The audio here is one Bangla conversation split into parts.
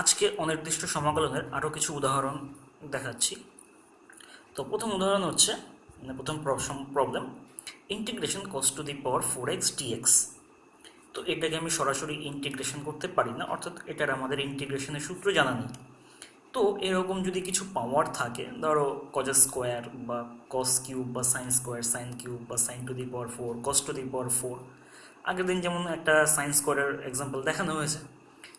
আজকে অনির্দিষ্ট সমাকলনের আরও কিছু উদাহরণ দেখাচ্ছি। তো প্রথম উদাহরণ হচ্ছে প্রথম problem integration cos to the power 4x dx। তো এটাকে আমি সরাসরি ইন্টিগ্রেশন করতে পারি না, অর্থাৎ এটার আমাদের ইন্টিগ্রেশনের সূত্র জানা নেই। তো এরকম যদি কিছু পাওয়ার থাকে, ধরো কজ স্কোয়ার বা কস কিউব বা সাইন স্কোয়ার সাইন কিউব বা sine to the power 4 cos to the power 4, আগের দিন যেমন একটা সাইন স্কোয়ারের এক্সাম্পল দেখানো হয়েছে।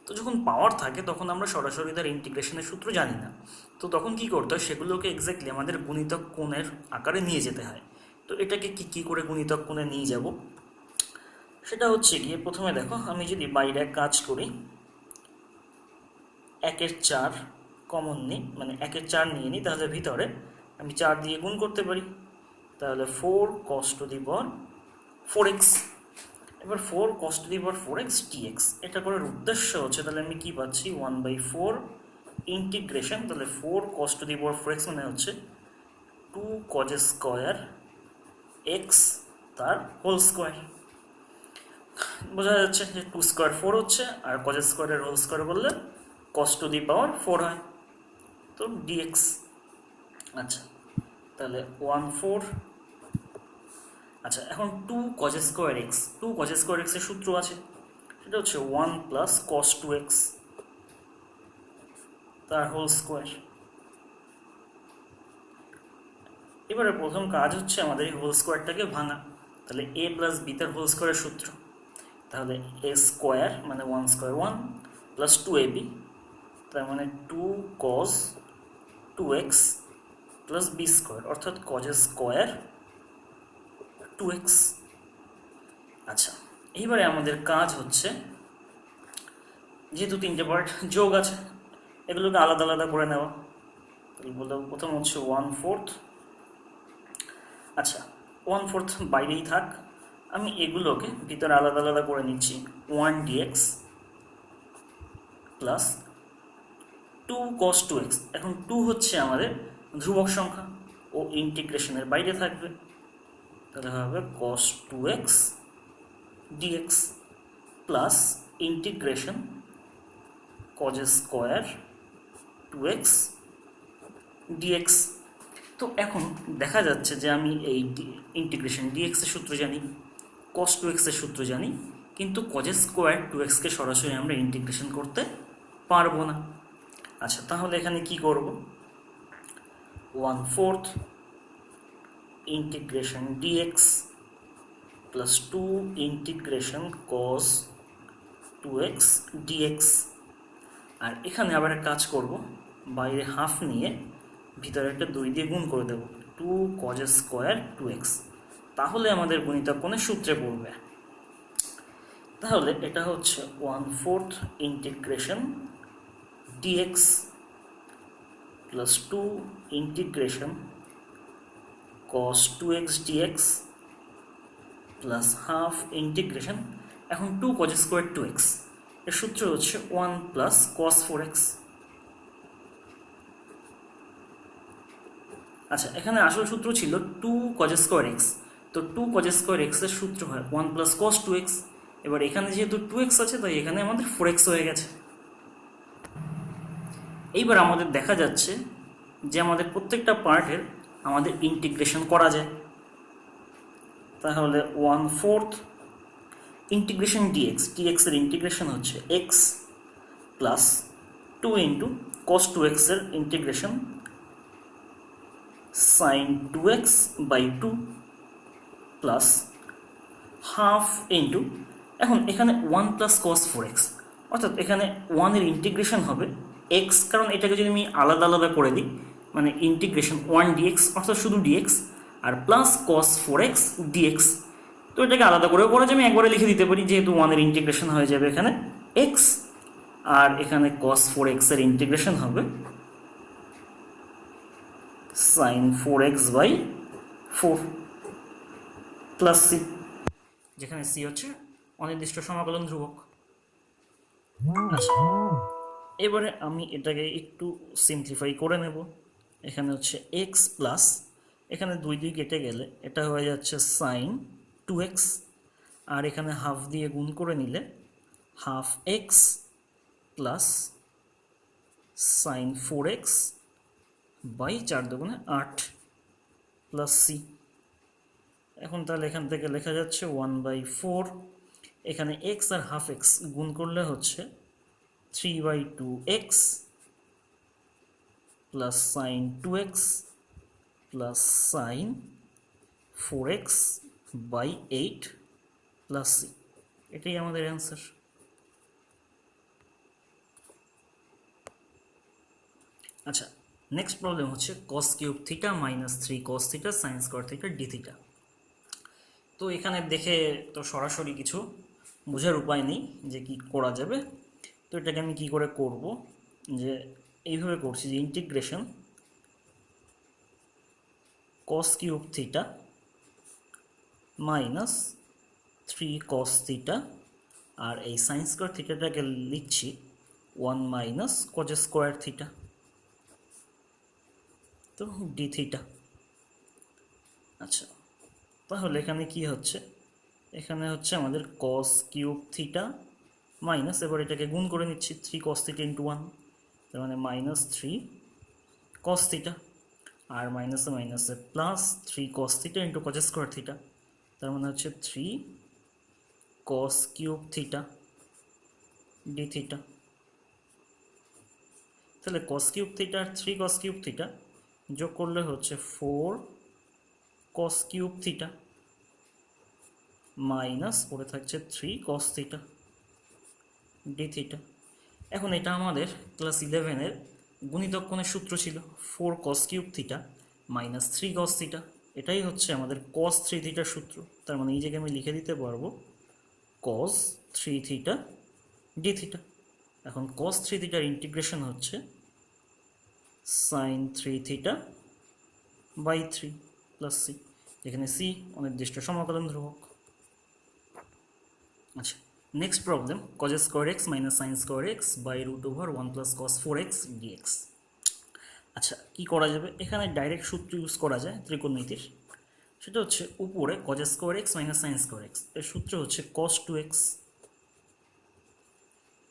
তো যখন পাওয়ার থাকে তখন আমরা সরাসরি তার ইন্টিগ্রেশনের সূত্র জানি না। তো তখন কি করতে হয়, সেগুলোকে এক্স্যাক্টলি আমাদের গুণিতক কোণের আকারে নিয়ে যেতে হয়। তো এটাকে কি করে গুণিতক কোণে নিয়ে যাব, সেটা হচ্ছে গিয়ে প্রথমে দেখো, আমি যদি বাইরে কাজ করি, 1/4 কমন নিই, মানে 1/4 নিয়ে নিই, তাহলে ভিতরে আমি 4 দিয়ে গুণ করতে পারি। তাহলে 4 cos two the power 4x। এবার 4 cos two the power 4x dx, এটা করার উদ্দেশ্য হচ্ছে, তাহলে আমি কি পাচ্ছি, 1/4 ইন্টিগ্রেশন, তাহলে 4 cos two the power 4x মানে হচ্ছে 2 cos স্কোয়ার x তার হোল স্কোয়ার। বোঝা যাচ্ছে যে 2 স্কোয়ার 4 হচ্ছে, আর cos স্কোয়ারের হোল স্কোয়ার বললে cos টু দি পাওয়ার 4 হয়, তো dx। আচ্ছা, তাহলে 1/4। আচ্ছা, এখন 2 cos square x, 2 cos square x এর সূত্র আছে, সেটা হচ্ছে 1 প্লাস cos 2x তার হোল স্কোয়ার। এবারে প্রথম কাজ হচ্ছে আমাদের এই হোল স্কোয়ারটাকে ভাঙা। তাহলে a প্লাস বি তার হোল স্কোয়ারের সূত্র, তাহলে a স্কোয়ার মানে 1 স্কোয়ার 1 প্লাস 2ab, তার মানে 2 cos 2x plus B square, অর্থাৎ cos স্কোয়ার 2x। আচ্ছা, এইবারে আমাদের কাজ হচ্ছে, যেহেতু তিনটে পার্ট যোগ আছে, এগুলোকে আলাদা আলাদা করে নেওয়া। বলতে প্রথম হচ্ছে 1/4। আচ্ছা, 1/4 বাইরেই থাক, আমি এগুলোকে ভিতরে আলাদা আলাদা করে নিচ্ছি। 1 dx প্লাস 2 cos 2x, এখন 2 হচ্ছে আমাদের ধ্রুবক সংখ্যা, ও ইন্টিগ্রেশনের বাইরে থাকবে, তাহলে হবে cos 2x dx plus integration cos square 2x dx। তো এখন দেখা যাচ্ছে যে আমি এই ইন্টিগ্রেশন dx এর সূত্র জানি, cos 2x এর সূত্র জানি, কিন্তু cos স্কোয়ার 2x কে সরাসরি আমরা ইন্টিগ্রেশন করতে পারবো না। আচ্ছা, তাহলে এখানে কি করব, 1/4 integration dx plus 2 integration cos 2x dx। আর এখানে আবার এক কাজ করব, বাইরে হাফ নিয়ে ভিতরে একটা 2 দিয়ে গুণ করে দেব, 2 cos স্কোয়ার 2x, তাহলে আমাদের গুণিতক কোণের সূত্রে পড়বে। তাহলে এটা হচ্ছে 1/4 integration dx plus 2 integration cos 2x dx plus half integration, এখন 2 cos স্কোয়ার 2x এর সূত্র হচ্ছে 1 প্লাস cos 4x। আচ্ছা, এখানে আসল সূত্র ছিল 2 cos স্কোয়ার x, তো 2 cos স্কোয়ার x এর সূত্র হয় 1 প্লাস cos 2x। এবার এখানে যেহেতু 2x আছে, তাই এখানে আমাদের 4x হয়ে গেছে। এইবার আমাদের দেখা যাচ্ছে যে আমাদের প্রত্যেকটা পার্টের আমাদের ইন্টিগ্রেশন করা যায়। তাহলে 1/4 ইন্টিগ্রেশন dx, dx এর ইন্টিগ্রেশন হচ্ছে x plus 2 into cos 2x এর integration sin 2x by 2 plus half into, এখন এখানে 1 প্লাস cos 4x, অর্থাৎ এখানে 1 এর ইন্টিগ্রেশন হবে x, কারণ এটাকে যদি আমি আলাদা আলাদা করে দিই, মানে ইন্টিগ্রেশন 1 dx অর্থাৎ শুধু dx, আর প্লাস cos 4x dx। তো এটাকে আলাদা করেও করা যায়, আমি একবারে লিখে দিতে পারি, যেহেতু 1 এর ইন্টিগ্রেশন হয়ে যাবে এখানে x, আর এখানে cos 4x এর ইন্টিগ্রেশন হবে sin 4x by 4 plus c, যেখানে c হচ্ছে অনির্দিষ্ট সমাকলন ধ্রুবক। আচ্ছা, এবারে আমি এটাকে একটু সিম্পলিফাই করে নেব। এখানে হচ্ছে x প্লাস, এখানে 2 2 কেটে গেলে এটা হয়ে যাচ্ছে sin 2x, আর এখানে হাফ দিয়ে গুণ করে নিলে half x plus sine 4x by 4 দুগুণে 8 প্লাস সি। এখন তাহলে এখান থেকে লেখা যাচ্ছে 1/4, এখানে এক্স আর হাফ এক্স গুণ করলে হচ্ছে 3/2x plus sine 2x plus sine 4x by 8 plus C. এটাই আমাদের অ্যান্সার। আচ্ছা, নেক্সট প্রবলেম হচ্ছে cos cube theta minus 3 cos theta sine square theta D theta. তো এখানে দেখে তো সরাসরি কিছু বোঝার উপায় নেই যে কি করা যাবে। তো এটাকে আমি কি করে করব, যে এইভাবে করছি যে integration cos cube theta minus 3 cos theta, আর এই সাইন স্কোয়ার থিটাটাকে লিখছি 1 মাইনাস cos স্কোয়ার থিটা, তো ডি থিটা। আচ্ছা, তাহলে এখানে কি হচ্ছে, এখানে হচ্ছে আমাদের cos কিউব থিটা মাইনাস, এবার এটাকে গুণ করে নিচ্ছি 3 cos থিটা ইন্টু 1, তার মানে মাইনাস 3 cos থিটা, আর মাইনাসে মাইনাসে plus 3 cos theta into cos square theta, তার মানে হচ্ছে 3 cos cube theta D theta. তাহলে cos কিউব থিটা আর 3 cos কিউব থিটা যোগ করলে হচ্ছে 4 cos কিউব থিটা মাইনাস পড়ে থাকছে 3 cos থিটা ডি থিটা। এখন এটা আমাদের ক্লাস 11-এর গুণিতক কোণের সূত্র ছিল, 4 cos cube theta minus 3 cos theta, এটাই হচ্ছে আমাদের cos 3 থিটার সূত্র। তার মানে এই জায়গায় আমি লিখে দিতে পারবো cos 3 থিটা ডি থিটা। এখন cos 3 থিটার ইন্টিগ্রেশন হচ্ছে sine 3 theta by 3 plus C, যেখানে সি অনির্দিষ্ট সমাকলন ধ্রুবক। আচ্ছা, next problem cos square X minus sine square X by root over 1 plus cos 4x dx। আচ্ছা, কি করা যাবে, এখানে ডাইরেক্ট সূত্র ইউজ করা যায় ত্রিকোণমিতির, সেটা হচ্ছে উপরে cos square X minus sine square x, এর সূত্র হচ্ছে cos 2x,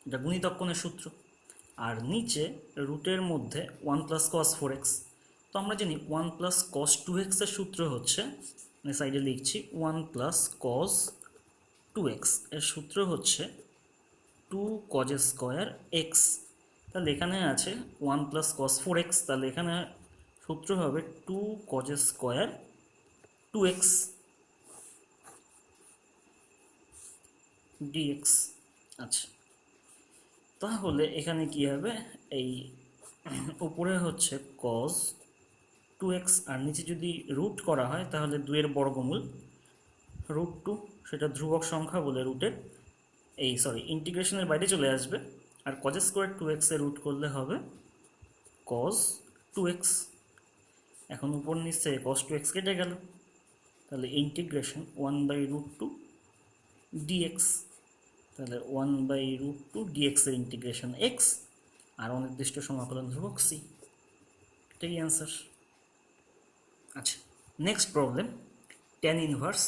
এটা গুণিতক কোণের সূত্র, আর নিচে রুটের মধ্যে 1 প্লাস cos 4x। তো আমরা জানি 1 প্লাস cos 2x এর সূত্র হচ্ছে, মানে সাইডে লিখছি 1 প্লাস cos 2x এর সূত্র হচ্ছে 2 cos স্কোয়ার এক্স। তাহলে এখানে আছে 1 প্লাস cos 4x, তাহলে এখানে সূত্র হবে 2 cos স্কোয়ার 2x dx। আচ্ছা, তাহলে এখানে কি হবে, এই উপরে হচ্ছে cos 2x আর নিচে যদি রুট করা হয় তাহলে 2 এর বর্গমূল রুট 2, সেটা ধ্রুবক সংখ্যা বলে রুটের ইন্টিগ্রেশনের বাইরে চলে আসবে, আর cos স্কোয়ার 2x এর রুট করলে হবে cos 2x। এখন উপর নিচ থেকে cos 2x কেটে গেল, তাহলে ইন্টিগ্রেশন 1/√2 dx, তাহলে 1/√2 dx এর ইন্টিগ্রেশন x আর অনির্দিষ্ট সমাকলন ধ্রুবক c, এটাই অ্যান্সার। আচ্ছা, next problem tan inverse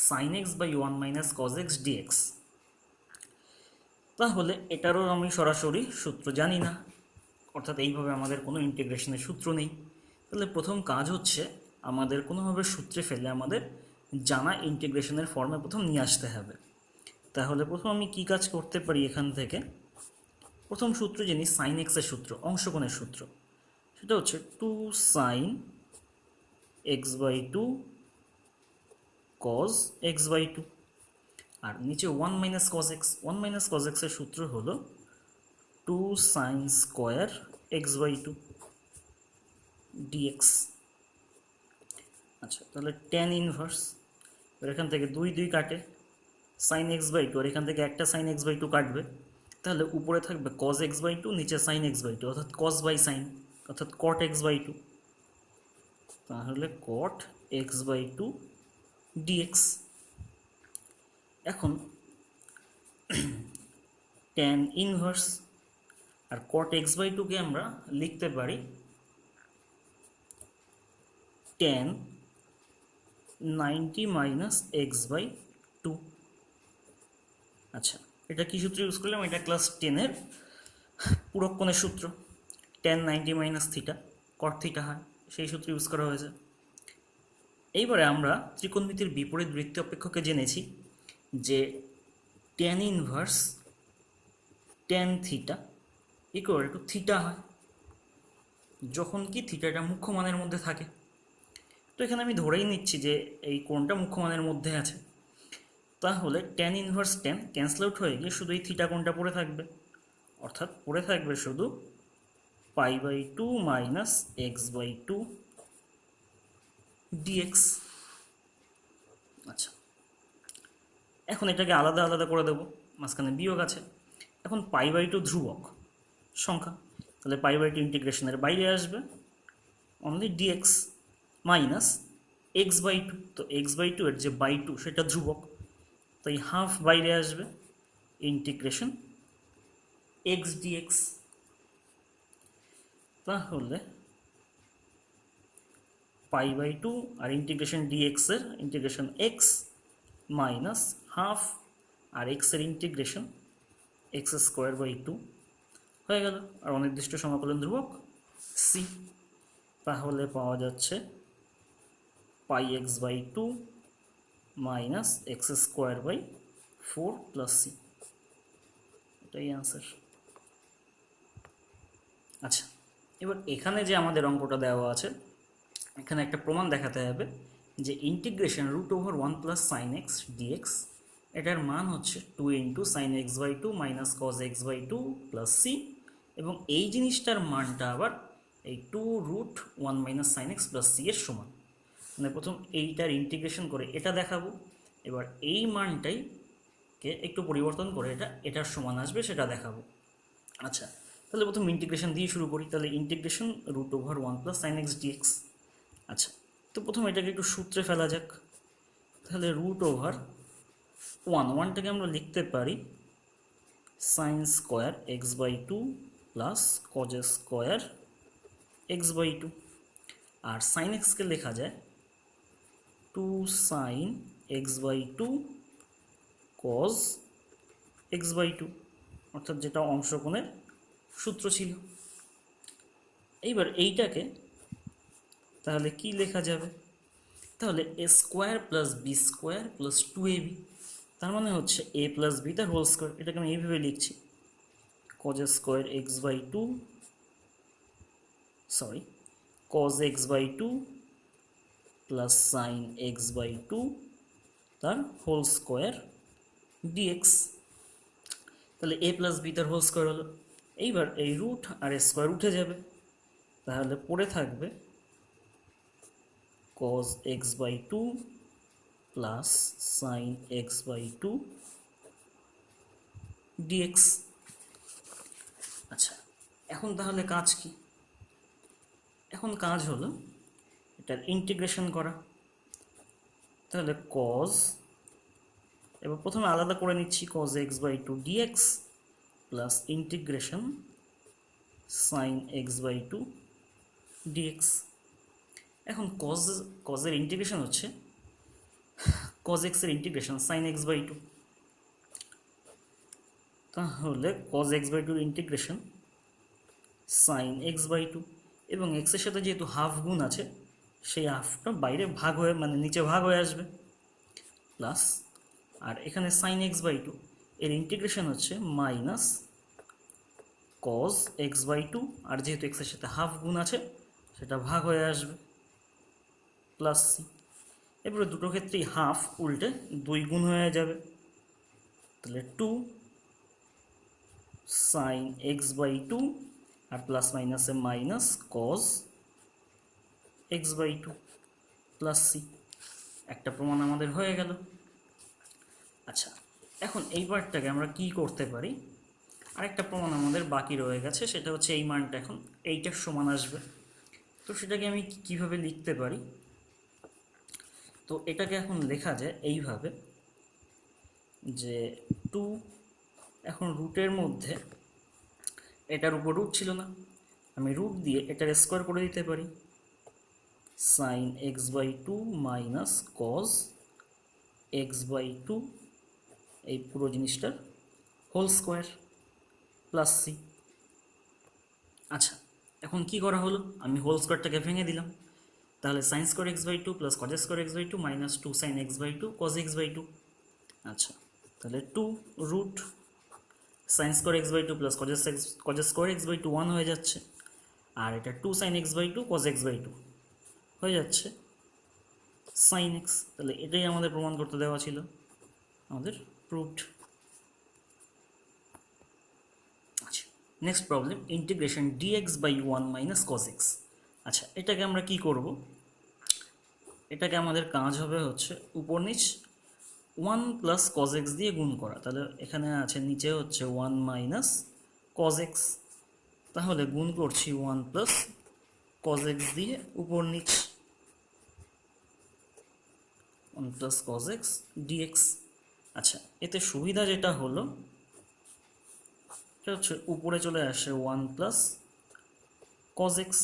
sin x by 1 minus cos x dx। তাহলে এটারও আমি সরাসরি সূত্র জানি না, অর্থাৎ এইভাবে আমাদের কোনো ইন্টিগ্রেশনের সূত্র নেই। তাহলে প্রথম কাজ হচ্ছে আমাদের কোনোভাবে সূত্রে ফেলে আমাদের জানা ইন্টিগ্রেশনের ফর্মে প্রথম নিয়ে আসতে হবে। তাহলে প্রথম আমি কি কাজ করতে পারি, এখান থেকে প্রথম সূত্র জানি সাইন এক্সের সূত্র, অংশকোণের সূত্র, সেটা হচ্ছে 2 sin x/2 cos x/2, আর নিচে 1 minus cos x, 1 minus cos x এর সূত্র হলো 2 sin স্কোয়ার x/2 dx। আচ্ছা, তাহলে tan ইনভার্স, এখান থেকে 2 2 কাটে, sin x/2 আর এখান থেকে একটা sin x/2 কাটবে, তাহলে উপরে থাকবে cos x/2, নিচে sin x/2, অর্থাৎ cos বাই sin, অর্থাৎ cot x/2, তাহলে cot x/2 dx। এখন tan ইনভার্স আর cot x/2 কে আমরা লিখতে পারি tan 90 মাইনাস x/2। আচ্ছা, এটা কি সূত্র ইউজ করলাম, এটা ক্লাস 10-এর পূরক কোণের সূত্র, tan 90 মাইনাস থিটা কট থিটা হয়, সেই সূত্র ইউজ করা হয়েছে। এইবারে আমরা ত্রিকোণমিতির বিপরীত বৃত্তি অপেক্ষকে জেনেছি যে tan inverse tan theta equal to theta হয় যখন কি থিটাটা মুখ্য মানের মধ্যে থাকে। তো এখানে আমি ধরেই নিচ্ছি যে এই কোণটা মুখ্য মানের মধ্যে আছে, তাহলে tan inverse tan cancel out হয়ে গিয়ে শুধু এই থিটা কোণটা পড়ে থাকবে, অর্থাৎ পড়ে থাকবে শুধু π/2 মাইনাস x/2 dx। আচ্ছা, এখন এটাকে আলাদা আলাদা করে দেবো, মাঝখানে বিয়োগ আছে। এখন π/2 ধ্রুবক সংখ্যা, তাহলে π/2 ইন্টিগ্রেশনের বাইরে আসবে অনলি dx মাইনাস x/2, তো x/2 এর যে বাই 2 সেটা ধ্রুবক, তাই হাফ বাইরে আসবে ইন্টিগ্রেশন x dx। তাহলে π/2 আর ইন্টিগ্রেশন dx এর ইন্টিগ্রেশন x মাইনাস হাফ আর x এর ইন্টিগ্রেশন x²/2 হয়ে গেল, আর অনির্দিষ্ট সমাকলন ধ্রুবক c। তাহলে পাওয়া যাচ্ছে πx/2 minus x²/4 plus c, এটাই অ্যান্সার। আচ্ছা, এবার এখানে যে আমাদের অঙ্কটা দেওয়া আছে, এখানে একটা প্রমাণ দেখাতে হবে যে integration √1 plus sine X DX এটার মান হচ্ছে 2 into sine x/2 minus cos x/2 plus C, এবং এই জিনিসটার মানটা আবার এই 2√1 minus sine X plus C এর সমান। মানে প্রথম এইটার ইন্টিগ্রেশন করে এটা দেখাবো, এবার এই মানটাই কে একটু পরিবর্তন করে এটার সমান আসবে সেটা দেখাবো। আচ্ছা, তাহলে প্রথম ইন্টিগ্রেশন দিয়ে শুরু করি, তাহলে integration √1 plus sine X DX. আচ্ছা, তো প্রথম এটাকে একটু সূত্রে ফেলা যাক, তাহলে √1টাকে আমরা লিখতে পারি sine square x/2 plus cos square x/2, আর সাইন এক্সকে লেখা যায় 2 সাইন x/2 কজ x/2, অর্থাৎ যেটা অংশকোণের সূত্র ছিল। এইবার এইটাকে তাহলে কি লেখা যাবে, তাহলে a square plus B square plus 2ab, তার মানে হচ্ছে a প্লাস বি তার হোল স্কোয়ার। এটাকে আমি এইভাবে লিখছি cos square x/2 cos x/2 plus sine x/2 তার হোল স্কোয়ার dx। তাহলে a প্লাস বি তার হোল স্কোয়ার হলো। এইবার এই রুট আর স্কোয়ার উঠে যাবে, তাহলে পড়ে থাকবে cos x/2 plus sine x/2 dx। আচ্ছা, এখন তাহলে কাজ কি? এখন কাজ হলো এটার ইন্টিগ্রেশন করা। তাহলে cos, এবার প্রথমে আলাদা করে নিচ্ছি cos x/2 dx plus integration sign x/2 dx। এখন cos-এর ইন্টিগ্রেশন হচ্ছে cos x এর ইন্টিগ্রেশন সাইন x/2, তাহলে cos x/2 integration sign x/2, এবং x এর সাথে যেহেতু হাফ গুণ আছে সেই হাফটা বাইরে ভাগ হয়ে মানে নিচে ভাগ হয়ে আসবে প্লাস, আর এখানে সাইন x/2 এর ইন্টিগ্রেশন হচ্ছে মাইনাস cos x/2, আর যেহেতু x এর সাথে হাফ গুণ আছে সেটা ভাগ হয়ে আসবে প্লাস সি। এবারে দুটো ক্ষেত্রেই হাফ উল্টে 2 গুণ হয়ে যাবে, তাহলে 2 সাইন x/2 আর প্লাস মাইনাসে minus cos x/2 plus C. একটা প্রমাণ আমাদের হয়ে গেল। আচ্ছা, এখন এই পার্টটাকে আমরা কি করতে পারি, আরেকটা প্রমাণ আমাদের বাকি রয়ে গেছে, সেটা হচ্ছে এই মানটা এখন এইটার সমান আসবে। তো সেটাকে আমি কিভাবে লিখতে পারি, তো এটাকে এখন লেখা যায় এইভাবে যে 2, এখন রুটের মধ্যে এটার উপর রুট ছিল না, আমি রুট দিয়ে এটার স্কোয়ার করে দিতে পারি sign x/2 minus cos x/2 এই পুরো জিনিসটার হোল স্কোয়ার প্লাস সি। আচ্ছা, এখন কি করা হলো, আমি হোল স্কোয়ারটাকে ভেঙে দিলাম, তাহলে sine square X by two plus cos square X by two minus two sine X by two cos X by two. আচ্ছা, তাহলে two root sine square X by two plus cos square X by two 1 হয়ে যাচ্ছে, আর এটা two sine X by two cos X by two হয়ে যাচ্ছে সাইন এক্স। তাহলে এটাই আমাদের প্রমাণ করতে দেওয়া ছিল, আমাদের প্রুভড। আচ্ছা, next problem, integration DX by 1 minus cos X. আচ্ছা, এটাকে আমরা কি করব, এটাকে আমাদের কাজ হবে হচ্ছে উপর নিচ 1 প্লাস কজ এক্স দিয়ে গুণ করা। তাহলে এখানে আছে নিচে হচ্ছে 1 মাইনাস কজ এক্স, তাহলে গুণ করছি 1 প্লাস কজ এক্স দিয়ে উপর নিচ 1 প্লাস কজ এক্স ডিএক্স। আচ্ছা, এতে সুবিধা যেটা হলো এটা হচ্ছে উপরে চলে আসে 1 প্লাস কজ এক্স,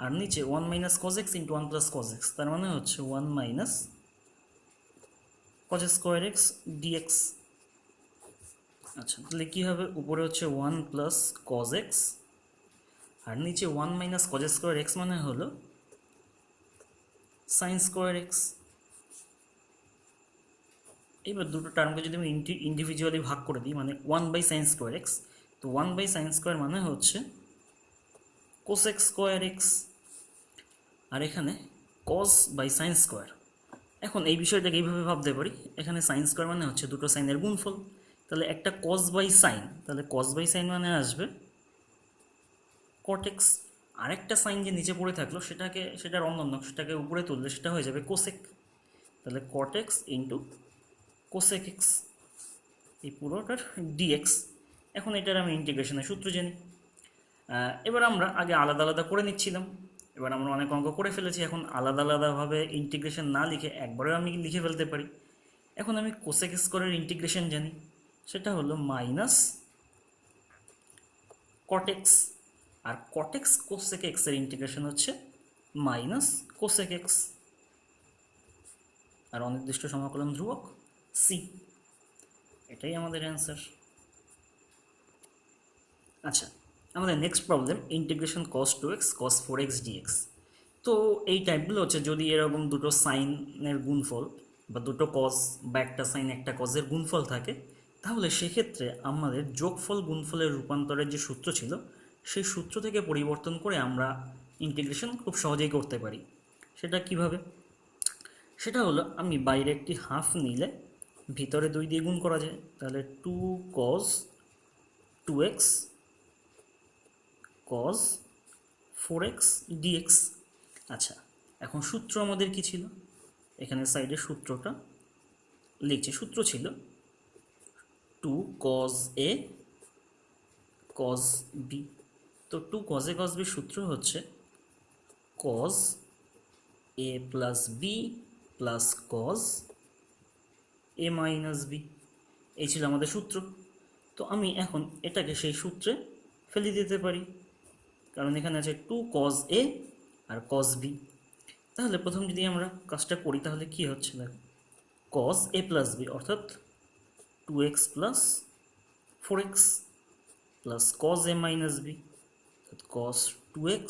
আর নিচে 1 minus cos X into 1 plus cos X, তার মানে হচ্ছে 1 minus cos square X DX. আচ্ছা, তাহলে কী হবে, উপরে হচ্ছে 1 প্লাস কজ এক্স আর নিচে 1 মাইনাস কজ স্কোয়ার এক্স মানে হলো সাইন স্কোয়ার এক্স। এবার দুটো টার্মকে যদি আমি ইন্ডিভিজুয়ালি ভাগ করে দিই, মানে 1 বাই সাইন স্কোয়ার এক্স, তো 1 বাই সাইন স্কোয়ার মানে হচ্ছে কোসেক স্কোয়ার এক্স, আর এখানে কস বাই সাইন স্কোয়ার। এখন এই বিষয়টাকে এইভাবে ভাবতে পারি, এখানে সাইন স্কোয়ার মানে হচ্ছে দুটো সাইনের গুণফল, তাহলে একটা কস বাই সাইন, তাহলে কস বাই সাইন মানে আসবে কটেক্স, আরেকটা সাইন যে নিচে পড়ে থাকলো সেটার অন্যান্য সেটাকে উপরে তুললে সেটা হয়ে যাবে কোসেক, তাহলে কটেক্স ইন্টু কোসেক এক্স, এই পুরোটার ডিএক্স। এখন এটার আমি ইন্টিগ্রেশনের সূত্র জানি। এবার আমরা আগে আলাদা আলাদা করে নিচ্ছিলাম, এবার আমরা অনেক অঙ্ক করে ফেলেছি, এখন আলাদা আলাদাভাবে ইন্টিগ্রেশন না লিখে একবারে আমি লিখে ফেলতে পারি। এখন আমি কোসেক স্কোয়ারের ইন্টিগ্রেশন জানি, সেটা হলো মাইনাস কটেক্স, আর কটেক্স কোসেক এক্সের ইন্টিগ্রেশন হচ্ছে মাইনাস কোসেক এক্স, আর অনির্দিষ্ট সমাকলন ধ্রুবক সি। এটাই আমাদের অ্যান্সার। আচ্ছা, আমাদের নেক্সট প্রবলেম, ইন্টিগ্রেশন কস 2x কস 4x dx। তো এই টাইপগুলো হচ্ছে যদি এরকম দুটো সাইনের গুণফল বা দুটো কস বা একটা সাইন একটা কজের গুণফল থাকে, তাহলে সেক্ষেত্রে আমাদের যোগফল গুণফলের রূপান্তরের যে সূত্র ছিল সেই সূত্র থেকে পরিবর্তন করে আমরা ইন্টিগ্রেশন খুব সহজেই করতে পারি। সেটা কিভাবে, সেটা হলো আমি বাইরে একটি হাফ নিলে ভিতরে 2 দিয়ে গুণ করা যায়, তাহলে 2 cos 2x cos 4x dx। আচ্ছা, এখন সূত্র আমাদের কি ছিল, এখানে সাইডে সূত্রটা লিখছি, সূত্র ছিল 2 cos a cos b। তো 2 cos a cos b সূত্র হচ্ছে cos a plus b plus cos a minus b, এই ছিল আমাদের সূত্র। তো আমি এখন এটাকে সেই সূত্রে ফেলে দিতে পারি, কারণ এখানে আছে 2 cos a R cos b। তাহলে প্রথম যদি আমরা কাজটা করি তাহলে কি হচ্ছে, দেখো cos a প্লাস b অর্থাৎ 2x plus 4x plus cos a minus b অর্থাৎ cos 2x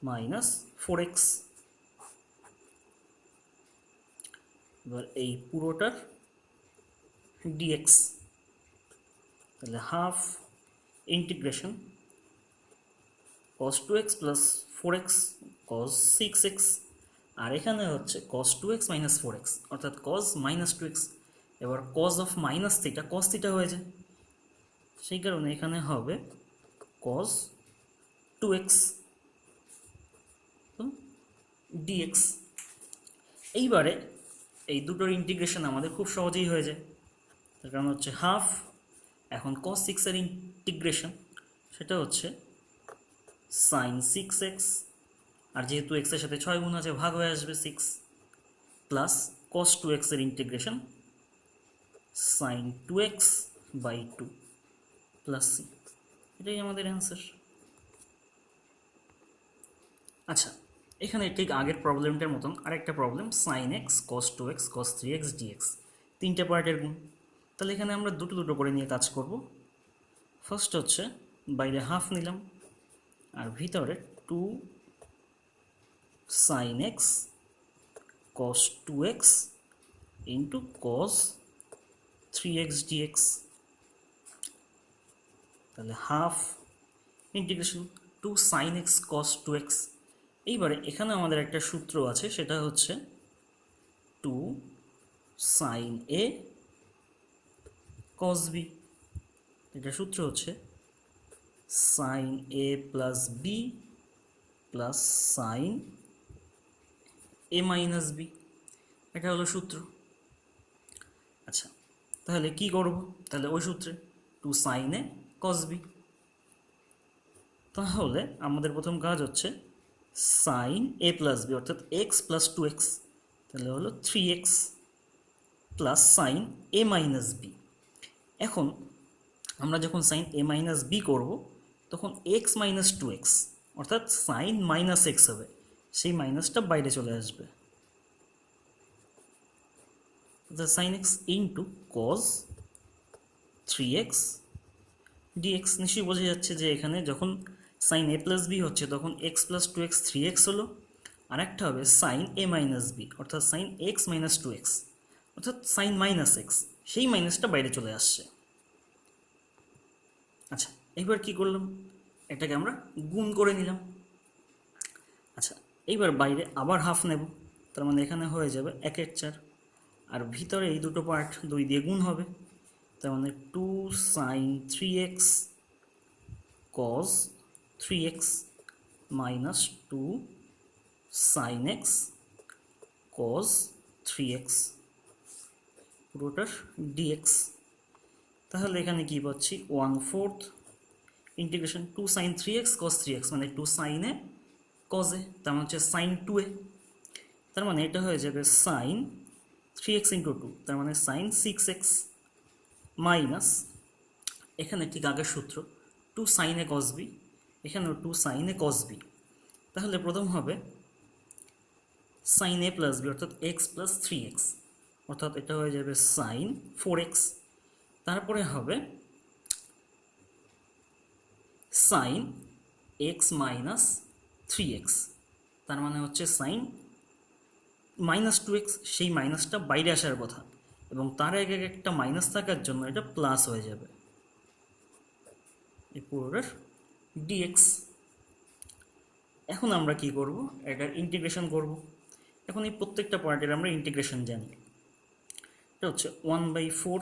মাইনাস 4x। এবার এই পুরোটার dx, তাহলে half integration cos 2x plus 4x cos 6x, আর এখানে হচ্ছে cos 2x মাইনাস 4x অর্থাৎ cos মাইনাস 2x। এবার cos of minus theta cos theta হয়ে যায়, সেই কারণে এখানে হবে cos 2x dx। এইবারে এই দুটোর ইন্টিগ্রেশন আমাদের খুব সহজেই হয়ে যায়, তার কারণ হচ্ছে হাফ, এখন cos 6 এর ইন্টিগ্রেশন সেটা হচ্ছে sin 6x, আর যেহেতু x এর সাথে 6 গুণ আছে ভাগ হয়ে আসবে 6, প্লাস cos 2x এর integration sin 2x by 2 plus c। এটাই আমাদের অ্যান্সার। আচ্ছা, এখানে ঠিক আগের প্রবলেমটার মতন আরেকটা problem, sin x cos 2x cos 3x dx, তিনটে পার্টের গুণ। তাহলে এখানে আমরা দুটো দুটো করে নিয়ে কাজ করব। ফার্স্ট হচ্ছে বাইরে হাফ নিলাম, আর ভিতরে 2 sin x cos 2x into cos 3x dx, তাহলে half integration 2 sin x cos 2x। এইবারে এখানে আমাদের একটা সূত্র আছে, সেটা হচ্ছে 2 sin a cos b। এটা সূত্র হচ্ছে sin a plus b plus sin a minus b, এটা হলো সূত্র। আচ্ছা, তাহলে কি করব? তাহলে ওই সূত্রে 2 sin a cos b। তাহলে আমাদের প্রথম কাজ হচ্ছে sin a প্লাস b অর্থাৎ x প্লাস 2x, তাহলে হলো 3x plus sin a minus b। এখন আমরা যখন sin a মাইনাস b করব তখন x মাইনাস 2x অর্থাৎ sin মাইনাস x হবে, সেই মাইনাসটা বাইরে চলে আসবে। sin x into cos 3x dx। নিশ্চয়ই বোঝা যাচ্ছে যে এখানে যখন sin a প্লাস b হচ্ছে তখন x প্লাস 2x 3x হলো, আর একটা হবে sin a মাইনাস b অর্থাৎ sin x মাইনাস 2x অর্থাৎ sin মাইনাস x, সেই মাইনাসটা বাইরে চলে আসছে। আচ্ছা, এইবার কি করলাম? এটাকে আমরা গুণ করে নিলাম। আচ্ছা, এইবার বাইরে আবার হাফ নেব, তার মানে এখানে হয়ে যাবে 1/4, আর ভিতরে এই দুটো পার্ট 2 দিয়ে গুণ হবে, তার মানে 2 sin 3x cos 3x minus 2 sin x cos 3x পুরোটার dx। তাহলে এখানে কি পাচ্ছি 1/4 integration 2 sin 3x cos 3x মানে 2 sin a cos a, তার মানে হচ্ছে sin 2a, তার মানে এটা হয়ে যাবে sin 3x ইন্টু 2 তার মানে sin 6x মাইনাস এখানে ঠিক আগের সূত্র 2 sin a cos b, এখানেও 2 sin a cos b। তাহলে প্রথম হবে sin a প্লাস b অর্থাৎ x প্লাস 3x অর্থাৎ এটা হয়ে যাবে sin 4x। তারপরে হবে sin x মাইনাস 3x, তার মানে হচ্ছে sin মাইনাস 2x, সেই মাইনাসটা বাইরে আসার কথা এবং তার আগে একটা মাইনাস থাকার জন্য এটা প্লাস হয়ে যাবে, এই পুরোটার dx। এখন আমরা কি করব? এটার ইন্টিগ্রেশন করব। এখন এই প্রত্যেকটা পার্টের আমরা ইন্টিগ্রেশন জানি, এটা হচ্ছে 1/4।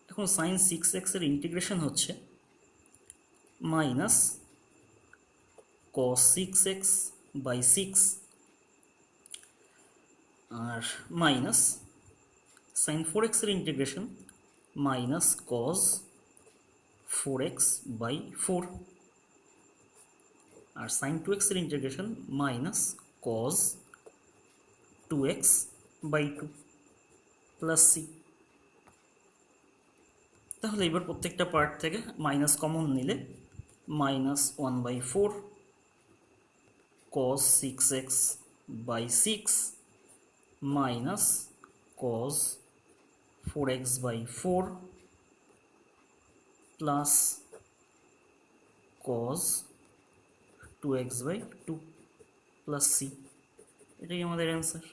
এখন sin 6x এর ইন্টিগ্রেশন হচ্ছে মাইনাস cos 6x বাই 6 আর মাইনাস sin 4x এর integration minus cos 4x by 4 আর sin 2x এর integration minus cos 2x by 2 plus c। তাহলে এবার প্রত্যেকটা পার্ট থেকে মাইনাস কমন নিলে minus 1/4 cos 6x by 6 minus cos 4x by 4 plus cos 2x by 2 plus c, এটাই আমাদের অ্যান্সার।